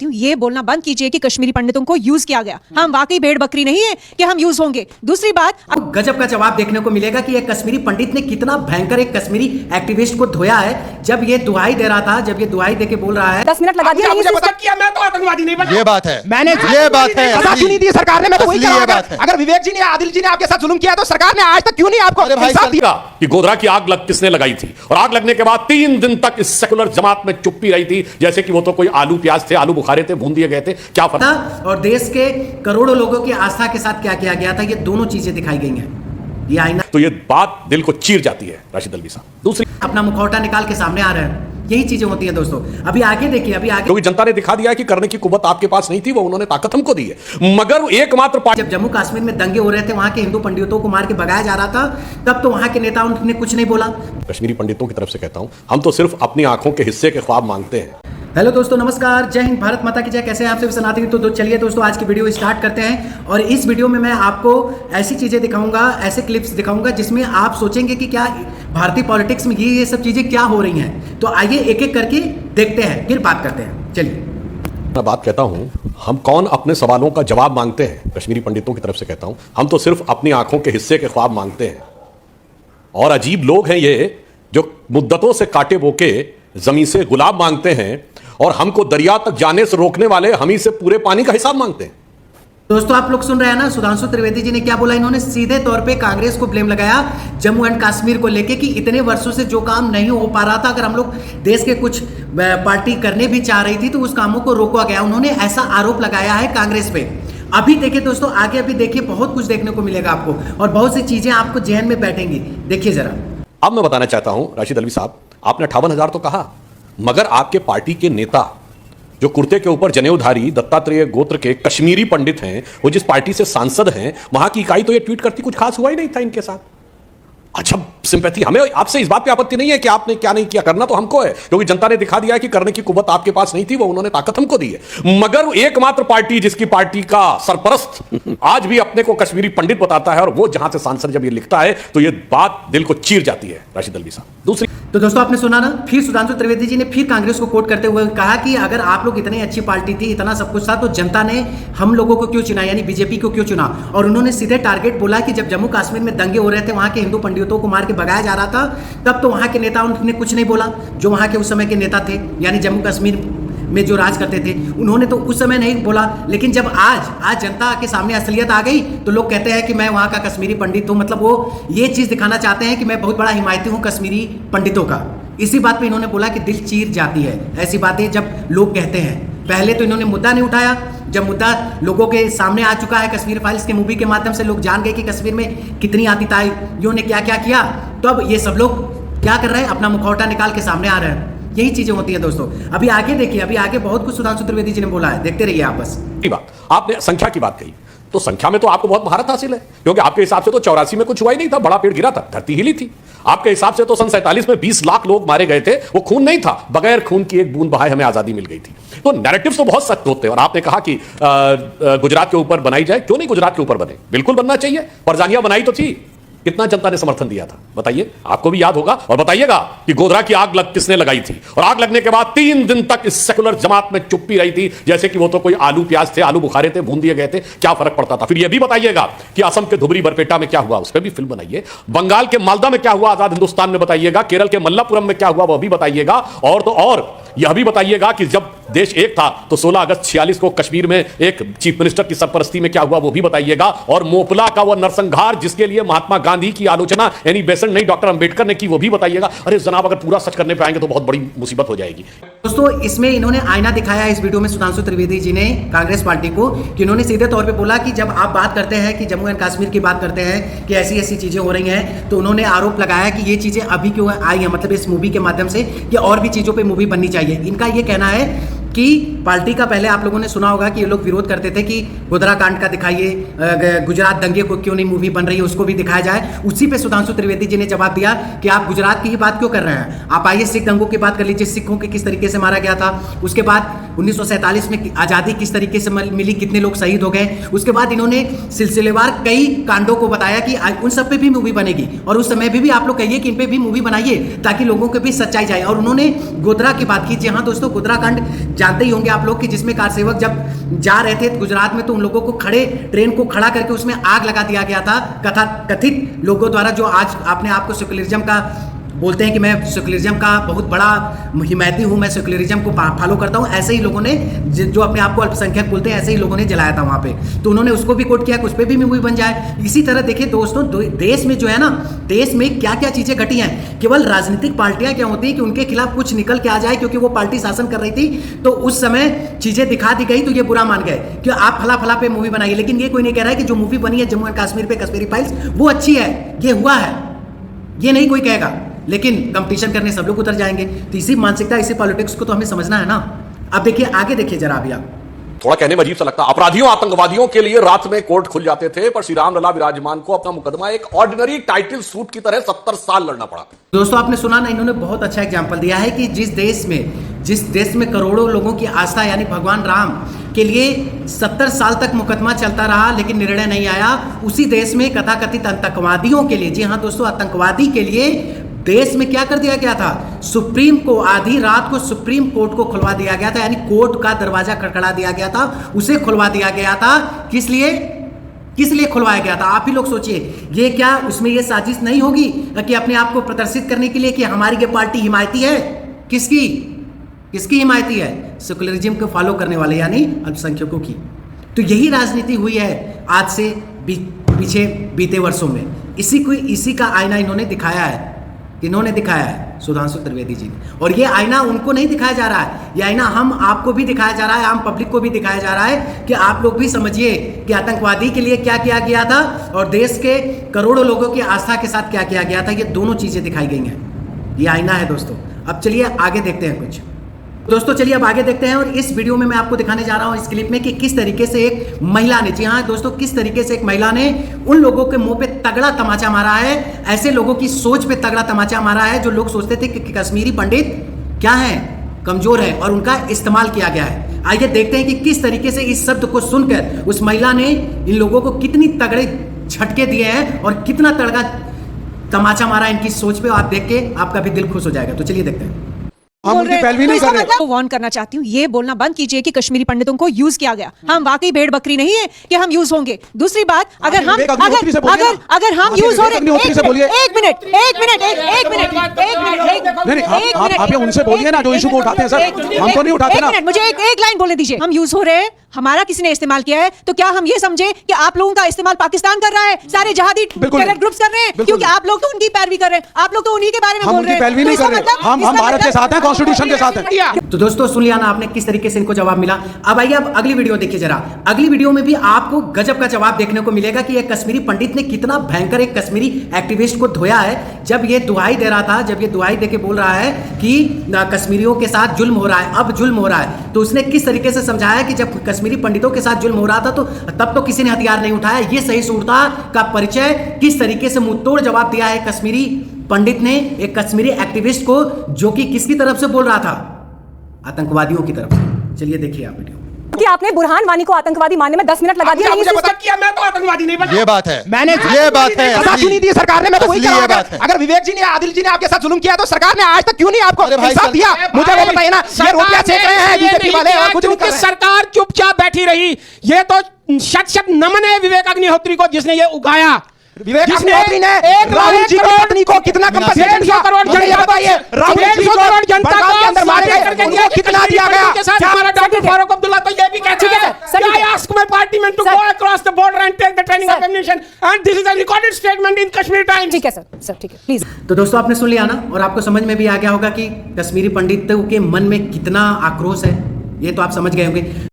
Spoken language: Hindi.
ये बोलना बंद कीजिए कि कश्मीरी पंडितों को यूज किया गया। हम वाकई भेड़ बकरी नहीं है कि हम यूज होंगे। दूसरी बात, गजब का जवाब देखने को मिलेगा कि एक कश्मीरी पंडित ने कितना भयंकर एक कश्मीरी एक्टिविस्ट को धोया है। जब ये दुहाई दे रहा था, जब ये दुहाई देके बोल रहा है 10 मिनट लगा दिया। मुझे पता किया, मैं तो आतंकवादी नहीं बना। ये बात है, मैंने ये बात है, सजा क्यों नहीं दी सरकार ने? मैं तो वही कह रहा हूं, अगर विवेक जी ने, आदिल जी ने आपके साथ जुल्म किया तो सरकार ने आज तक क्यों नहीं आपको इंसाफ दिया? कि गोधरा की आग किसने लगाई थी, और आग लगने के बाद 3 दिन तक इस सेकुलर जमात में चुप्पी रही थी, जैसे कि वो तो कोई आलू प्याज थे, आलू बुखारे थे, भून दिए गए थे। क्या पता। और देश के करोड़ों लोगों की आस्था के साथ क्या किया गया था, ये दोनों चीजें दिखाई गई हैं। ये आईना, तो ये बात दिल को चीर जाती है राशिद अल्वी साहब। दूसरी, अपना मुखौटा निकाल के सामने आ रहे हैं। यही चीजें होती हैं दोस्तों। अभी आगे देखिए, अभी आगे, क्योंकि जनता ने दिखा दिया है कि करने की कुव्वत आपके पास नहीं थी, वो उन्होंने ताकत हमको दी है। मगर एकमात्र पार्टी, जब जम्मू कश्मीर में दंगे हो रहे थे, वहां के हिंदू पंडितों को मार के भगाया जा रहा था, तब तो वहां के नेताओं ने कुछ नहीं बोला। कश्मीरी पंडितों की तरफ से कहता हूं, हम तो सिर्फ अपनी आंखों के हिस्से के ख्वाब मांगते हैं। हेलो दोस्तों, नमस्कार, जय हिंद, भारत माता की जय। कैसे हैं आप सभी सनातनी? तो चलिए दोस्तों, आज की वीडियो स्टार्ट करते हैं। और इस वीडियो में मैं आपको ऐसी चीजें दिखाऊंगा, ऐसे क्लिप्स दिखाऊंगा जिसमें आप सोचेंगे कि क्या भारतीय पॉलिटिक्स में ये सब चीजें क्या हो रही हैं। तो आइए एक एक करके देखते हैं, फिर बात करते हैं। चलिए, मैं बात कहता हूं, हम कौन अपने सवालों का जवाब मांगते हैं? कश्मीरी पंडितों की तरफ से कहता हूं, हम तो सिर्फ अपनी आंखों के हिस्से के ख्वाब मांगते हैं। और अजीब लोग हैं ये, जो मुद्दतों से काटे बोके जमीन से गुलाब मांगते हैं, और हमको दरिया तक जाने से रोकने वाले हम ही से पूरे पानी का हिसाब मांगते हैं। दोस्तों आप लोग सुन रहे हैं ना, सुधांशु त्रिवेदी जी ने क्या बोला? इन्होंने सीधे तौर पे कांग्रेस को ब्लेम लगाया जम्मू एंड कश्मीर को लेके कि इतने वर्षों से जो काम नहीं हो पा रहा था, अगर हम लोग देश के कुछ पार्टी करने भी चाह रही थी तो उस कामों को रोका गया। उन्होंने ऐसा आरोप लगाया है कांग्रेस पे। अभी देखिए दोस्तों, आगे अभी देखिए, बहुत कुछ देखने को मिलेगा आपको, और बहुत सी चीजें आपको जहन में बैठेंगी। देखिए जरा। अब मैं बताना चाहता हूं राशिद अल्वी साहब, आपने 58,000 तो कहा, मगर आपके पार्टी के नेता जो कुर्ते के ऊपर जनेऊधारी दत्तात्रेय गोत्र के कश्मीरी पंडित हैं, वो जिस पार्टी से सांसद हैं, वहां की इकाई तो ये ट्वीट करती कुछ खास हुआ ही नहीं था इनके साथ। अच्छा, सिंपैथी हमें आपसे इस बात पे आपत्ति नहीं है कि आपने क्या नहीं किया, करना तो हमको है, क्योंकि जनता ने दिखा दिया है कि करने की कुव्वत आपके पास नहीं थी, वो उन्होंने ताकत हमको दी है। मगर एकमात्र पार्टी जिसकी पार्टी का सरपरस्त आज भी अपने को कश्मीरी पंडित बताता है, और वो जहां से सांसद जब ये लिखता है तो ये बात दिल को चीर जाती है राशिद अल्वी साहब। दूसरी, तो दोस्तों आपने सुना ना, फिर सुधांशु त्रिवेदी जी ने फिर कांग्रेस को कोट करते हुए कहा कि अगर आप लोग इतनी अच्छी पार्टी थी, इतना सब कुछ था, तो जनता ने हम लोगों को क्यों चुना, यानी बीजेपी को क्यों चुना? और उन्होंने सीधे टारगेट बोला कि जब जम्मू कश्मीर में दंगे हो रहे थे, वहां के हिंदू पंडितों को मार के भगाया जा रहा था, तब तो वहां के नेताओं ने कुछ नहीं बोला। जो वहां के उस समय के नेता थे, यानी जम्मू कश्मीर में जो राज करते थे, उन्होंने तो उस समय नहीं बोला। लेकिन जब आज जनता के सामने असलियत आ गई, तो लोग कहते हैं कि मैं वहां का कश्मीरी पंडित हूं। मतलब वो ये चीज दिखाना चाहते हैं कि मैं बहुत बड़ा हिमायती हूं कश्मीरी पंडितों का। इसी बात पे इन्होंने बोला कि दिल चीर जाती है ऐसी बातें जब लोग कहते हैं। पहले तो इन्होंने मुद्दा नहीं उठाया, जब मुद्दा लोगों के सामने आ चुका है, कश्मीर फाइल्स के मूवी के माध्यम से लोग जान गए कि कश्मीर में कितनी आतंकवादियों ने क्या क्या किया, तो अब ये सब लोग क्या कर रहे हैं, अपना मुखौटा निकाल के सामने आ रहे हैं। यही चीजें होती हैं दोस्तों। अभी आगे देखिए, अभी आगे बहुत कुछ सुधांशु त्रिवेदी जी ने बोला है, देखते रहिए आप बस। बात आपने संख्या की बात कही, तो संख्या में तो आपको बहुत महारत हासिल है, क्योंकि आपके हिसाब से तो 84 में कुछ हुआ ही नहीं था, बड़ा पेड़ गिरा था, धरती हिली थी। आपके हिसाब से तो सन 47 में 20 लाख लोग मारे गए थे, वो खून नहीं था, बगैर खून की एक बूंद बहाए हमें आजादी मिल गई थी। तो नैरेटिव्स तो बहुत सख्त होते हैं। और आपने कहा कि गुजरात के ऊपर बनाई जाए, क्यों नहीं गुजरात के ऊपर बने, बिल्कुल बनना चाहिए। परजानिया बनाई तो थी, कितना जनता ने समर्थन दिया था बताइए, आपको भी याद होगा। और बताइएगा कि गोधरा की आग किसने लगाई थी, और आग लगने के बाद 3 दिन तक इस सेकुलर जमात में चुप्पी रही थी, जैसे कि वो तो कोई आलू प्याज थे, आलू बुखारे थे, भून दिए गए थे, क्या फर्क पड़ता था। फिर यह भी बताइएगा कि असम के धुबरी बरपेटा में क्या हुआ, उस पर भी फिल्म बनाइए। बंगाल के मालदा में क्या हुआ, आजाद हिंदुस्तान में बताइएगा। केरल के मल्लापुरम में क्या हुआ, वह भी बताइएगा। और तो और यह भी बताइएगा कि जब देश एक था तो 16 अगस्त 46 को कश्मीर में एक चीफ मिनिस्टर की सरपरस्ती में क्या हुआ, वो भी बताइएगा। और मोपला का वह नरसंहार जिसके लिए महात्मा गांधी की आलोचना यानी बेसन नहीं डॉक्टर अंबेडकर ने की, वो भी बताइएगा। अरे जनाब, अगर पूरा सच करने पे आएंगे तो बहुत बड़ी मुसीबत हो जाएगी। दोस्तों इसमें इन्होंने आईना दिखाया इस वीडियो में सुधांशु त्रिवेदी जी ने कांग्रेस पार्टी को, कि इन्होंने सीधे तौर पे बोला कि जब आप बात करते हैं कि जम्मू एंड कश्मीर की बात करते हैं कि ऐसी ऐसी चीजें हो रही हैं, तो उन्होंने आरोप लगाया कि ये चीजें अभी क्यों आई हैं, मतलब इस मूवी के माध्यम से, कि और भी चीजों पे मूवी बननी चाहिए। इनका ये कहना है कि पार्टी का, पहले आप लोगों ने सुना होगा कि ये लोग विरोध करते थे कि गोधरा कांड का दिखाइए, गुजरात दंगे को क्यों नहीं मूवी बन रही है, उसको भी दिखाया जाए। उसी पे सुधांशु त्रिवेदी जी ने जवाब दिया कि आप गुजरात की ही बात क्यों कर रहे हैं, आप आइए सिख दंगों की बात कर लीजिए, सिखों के किस तरीके से मारा गया था। उसके बाद 1947 में आज़ादी किस तरीके से मिली, कितने लोग शहीद हो गए। उसके बाद इन्होंने सिलसिलेवार कई कांडों को बताया कि उन सब पे भी मूवी बनेगी, और उस समय भी आप लोग कहिए कि इन पे भी मूवी बनाइए ताकि लोगों के भी सच्चाई जाए। और उन्होंने गोधरा की बात की। जी हाँ दोस्तों, गोधरा कांड जानते ही होंगे आप लोग कि जिसमें कार सेवक जब जा रहे थे गुजरात में तो उन लोगों को ट्रेन को खड़ा करके उसमें आग लगा दिया गया था, कथित लोगों द्वारा, जो आज अपने आप को सेक्युलरिज्म का बोलते हैं कि मैं सेक्युलरिज्म का बहुत बड़ा हिमायती हूँ, मैं सेक्युलरिज्म को फॉलो करता हूँ। ऐसे ही लोगों ने जो अपने आप को अल्पसंख्यक बोलते हैं, ऐसे ही लोगों ने जलाया था वहाँ पे, तो उन्होंने उसको भी कोट किया कि उस पर भी मूवी बन जाए। इसी तरह देखिए दोस्तों, देश में जो है ना, देश में क्या क्या चीज़ें घटी हैं। केवल राजनीतिक पार्टियां क्या होती है कि उनके खिलाफ कुछ निकल के आ जाए, क्योंकि वो पार्टी शासन कर रही थी तो उस समय चीज़ें दिखा दी गई तो ये बुरा मान गए कि आप फला फला पे मूवी बनाइए। लेकिन ये कोई नहीं कह रहा है कि जो मूवी बनी है जम्मू एंड कश्मीर पे, कश्मीरी फाइल्स, वो अच्छी है, ये हुआ है, ये नहीं कोई कहेगा। लेकिन कंपटीशन करने सब लोग उतर जाएंगे। तो इसी मानसिकता, इसी पॉलिटिक्स को तो हमें समझना है ना। अब देखिए आगे, देखिए जरा अभी आप, थोड़ा कहने में अजीब सा लगता, अपराधियों आतंकवादियों के लिए रात में कोर्ट खुल जाते थे, पर श्री राम लला विराजमान को अपना मुकदमा एक ऑर्डिनरी टाइटल सूट की तरह 70 साल लड़ना पड़ा। दोस्तों आपने सुना ना, इन्होंने बहुत अच्छा एग्जाम्पल दिया है कि जिस देश में करोड़ों लोगों की आस्था यानी भगवान राम के लिए 70 साल तक मुकदमा चलता रहा लेकिन निर्णय नहीं आया, उसी देश में कथाकथित आतंकवादियों के लिए, जी हाँ दोस्तों, आतंकवादी के लिए देश में क्या कर दिया गया था, सुप्रीम को आधी रात को सुप्रीम कोर्ट को खुलवा दिया गया था, यानी कोर्ट का दरवाजा खड़खड़ा दिया गया था, उसे खुलवा दिया गया था। किस लिए खुलवाया गया था? आप ही लोग सोचिए। ये क्या उसमें ये साजिश नहीं होगी कि अपने आप को प्रदर्शित करने के लिए कि हमारी ये पार्टी हिमायती है? किसकी हिमायती है? सेक्युलरिज्म को फॉलो करने वाले यानी अल्पसंख्यकों की। तो यही राजनीति हुई है आज से पीछे बीते वर्षों में। इसी का आईना इन्होंने दिखाया है, सुधांशु त्रिवेदी जी ने। और ये आईना उनको नहीं दिखाया जा रहा है, ये आईना हम आपको भी दिखाया जा रहा है, आम पब्लिक को भी दिखाया जा रहा है कि आप लोग भी समझिए कि आतंकवादी के लिए क्या किया गया था और देश के करोड़ों लोगों की आस्था के साथ क्या किया गया था। ये दोनों चीजें दिखाई गई हैं, ये आईना है दोस्तों। अब चलिए आगे देखते हैं कुछ। दोस्तों चलिए अब आगे देखते हैं, और इस वीडियो में मैं आपको दिखाने जा रहा हूं इस क्लिप में कि किस तरीके से एक महिला ने, जी हाँ दोस्तों, किस तरीके से एक महिला ने उन लोगों के मुंह पे तगड़ा तमाचा मारा है, ऐसे लोगों की सोच पे तगड़ा तमाचा मारा है जो लोग सोचते थे कि कश्मीरी पंडित क्या है, कमजोर है, और उनका इस्तेमाल किया गया है। आइए देखते हैं कि किस तरीके से इस शब्द को सुनकर उस महिला ने इन लोगों को कितनी तगड़े झटके दिए हैं और कितना तगड़ा तमाचा मारा इनकी सोच पे। आप देख के आपका भी दिल खुश हो जाएगा। तो चलिए देखते हैं। हम उनकी पैरवी नहीं कर रहे। वार्न करना चाहती हूँ, ये बोलना बंद कीजिए कि कश्मीरी पंडितों को यूज किया गया। हम वाकई भेड़ बकरी नहीं है कि हम यूज होंगे। दूसरी बात, अगर हम यूज हो रहे, एक मिनट, आप उनसे बोलिए ना जो इशू को उठाते हैं सर, हम तो नहीं उठाते ना। मुझे एक लाइन बोलने दीजिए। हम यूज हो रहे हैं, हमारा किसी ने इस्तेमाल किया है, तो क्या हम ये समझे कि आप लोगों का इस्तेमाल पाकिस्तान कर रहा है, सारे जहादी टेरर ग्रुप्स कर रहे हैं? क्योंकि आप लोग तो उनकी पैरवी कर रहे हैं, आप लोग तो उन्हीं के बारे में बोल रहे हैं। पैरवी नहीं कर रहे, हम भारत के साथ हैं, कॉन्स्टिट्यूशन के साथ हैं। तो दोस्तों सुन लिया ना आपने किस तरीके से इनको जवाब मिला। अब आइए अब अगली वीडियो देखिए जरा। अगली वीडियो में भी आपको गजब का जवाब देखने को मिलेगा कि एक कश्मीरी पंडित ने कितना भयंकर एक कश्मीरी एक्टिविस्ट को धोया है। जब ये दुहाई दे रहा था, जब ये दुहाई देके बोल रहा है कि कश्मीरियों के साथ जुल्म हो रहा है, अब जुल्म हो रहा है, तो उसने किस तरीके से समझाया कि जब कश्मीरी पंडितों के साथ जुल्म हो रहा था तो तब तो किसी ने हथियार नहीं उठाया। ये सहिष्णुता का परिचय किस तरीके से मुंहतोड़ जवाब दिया है कश्मीरी पंडित ने एक कश्मीरी एक्टिविस्ट को, जो कि किसकी तरफ से बोल रहा था, आतंकवादियों की तरफ से। चलिए देखिए आप वीडियो। कि आपने बुरहान वानी को आतंकवादी मानने में 10 मिनट लगा दिया। मुझे पता किया, मैं तो आतंकवादी नहीं बना। ये बात है, मैंने ये बात है, सजा क्यों नहीं दी सरकार ने? मैं तो वही कह रहा हूं, अगर विवेक जी ने, आदिल जी ने आपके साथ जुल्म किया तो सरकार ने आज तक क्यों नहीं आपको इंसाफ दिया? मुझे वो बताइए ना। ये रोटियां सेक रहे हैं बीजेपी वाले और कुछ नहीं कर रहे। सरकार चुपचाप बैठी रही। ये तो शत नमन है विवेक अग्निहोत्री को जिसने ये उगाया। विवेक अग्निहोत्री ने राहुल जी की पत्नी को कितना कंपनसेशन दिया? 150 करोड़ जनता के अंदर मारे गए, उनको कितना दिया गया? हमारा डॉक्टर फारूक अब्दुल्ला तो ये भी कहते हैं, I ask my party men to go across the border and take the training of ammunition, and this is a recorded statement in Kashmir Times. ठीक है सर, ठीक है, प्लीज। तो दोस्तों आपने सुन लिया ना, और आपको समझ में भी आ गया होगा कि कश्मीरी पंडितों के मन में कितना आक्रोश है। ये तो आप समझ गए होंगे।